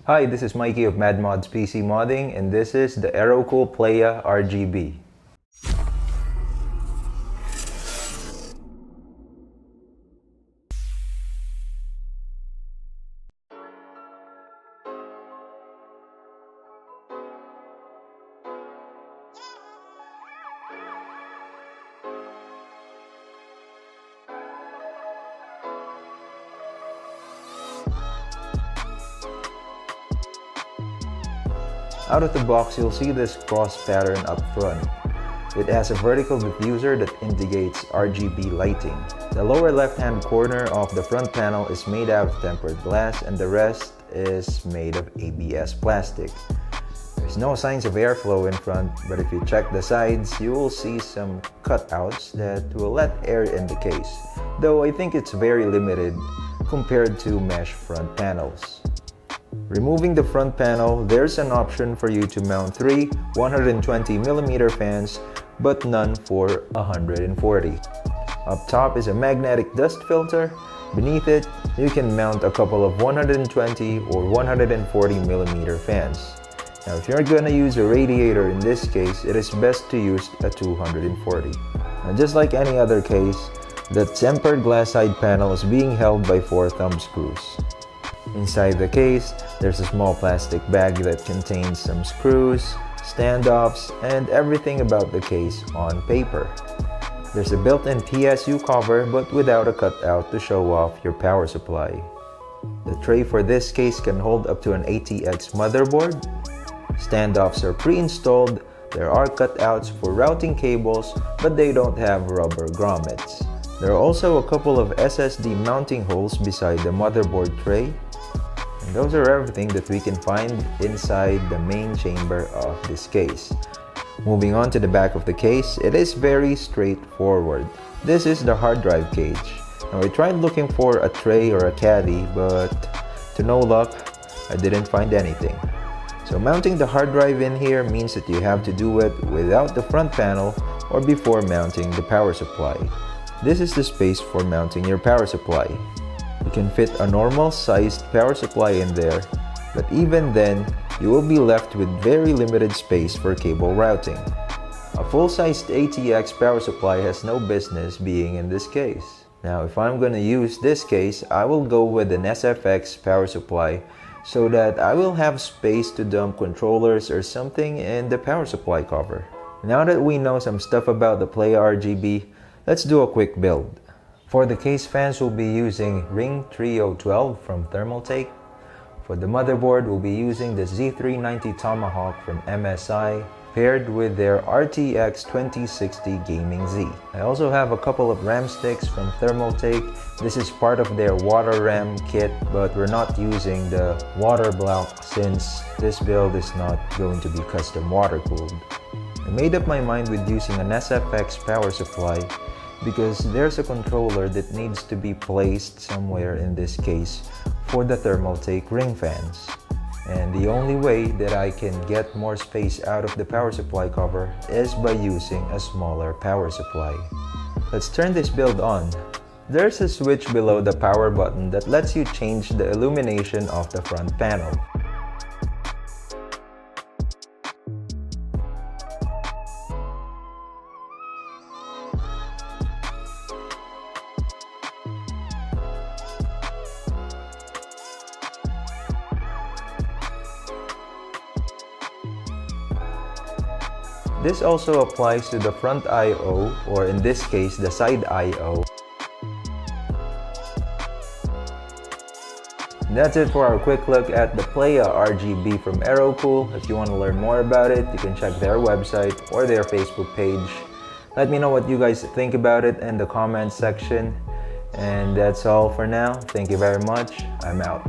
Hi, this is Mikey of MadMods PC Modding, and this is the Aerocool PLAYA RGB. Out of the box, you'll see this cross pattern up front. It has a vertical diffuser that indicates RGB lighting. The lower left-hand corner of the front panel is made out of tempered glass and the rest is made of ABS plastic. There's no signs of airflow in front, but if you check the sides, you will see some cutouts that will let air in the case, though I think it's very limited compared to mesh front panels. Removing the front panel, there's an option for you to mount 3 120mm fans, but none for 140. Up top is a magnetic dust filter. Beneath it, you can mount a couple of 120 or 140mm fans. Now, if you're gonna use a radiator in this case, it is best to use a 240. Now, just like any other case, the tempered glass side panel is being held by 4 thumb screws. Inside the case, there's a small plastic bag that contains some screws, standoffs, and everything about the case on paper. There's a built-in PSU cover but without a cutout to show off your power supply. The tray for this case can hold up to an ATX motherboard. Standoffs are pre-installed. There are cutouts for routing cables, but they don't have rubber grommets. There are also a couple of SSD mounting holes beside the motherboard tray. And those are everything that we can find inside the main chamber of this case. Moving on to the back of the case, it is very straightforward. This is the hard drive cage. Now, I tried looking for a tray or a caddy, but to no luck, I didn't find anything. So mounting the hard drive in here means that you have to do it without the front panel or before mounting the power supply. This is the space for mounting your power supply. You can fit a normal sized power supply in there, but even then, you will be left with very limited space for cable routing. A full-sized ATX power supply has no business being in this case. Now, if I'm going to use this case, I will go with an SFX power supply so that I will have space to dump controllers or something in the power supply cover. Now that we know some stuff about the PLAYA RGB, let's do a quick build. For the case fans, we'll be using Riing Trio 12 from Thermaltake. For the motherboard, we'll be using the Z390 Tomahawk from MSI, paired with their RTX 2060 Gaming Z. I also have a couple of RAM sticks from Thermaltake. This is part of their water RAM kit, but we're not using the water block since this build is not going to be custom water cooled. I made up my mind with using an SFX power supply because there's a controller that needs to be placed somewhere in this case for the Thermaltake ring fans. And the only way that I can get more space out of the power supply cover is by using a smaller power supply. Let's turn this build on. There's a switch below the power button that lets you change the illumination of the front panel. This also applies to the front I/O, or in this case, the side I/O. That's it for our quick look at the PLAYA RGB from Aerocool. If you want to learn more about it, you can check their website or their Facebook page. Let me know what you guys think about it in the comments section. And that's all for now. Thank you very much. I'm out.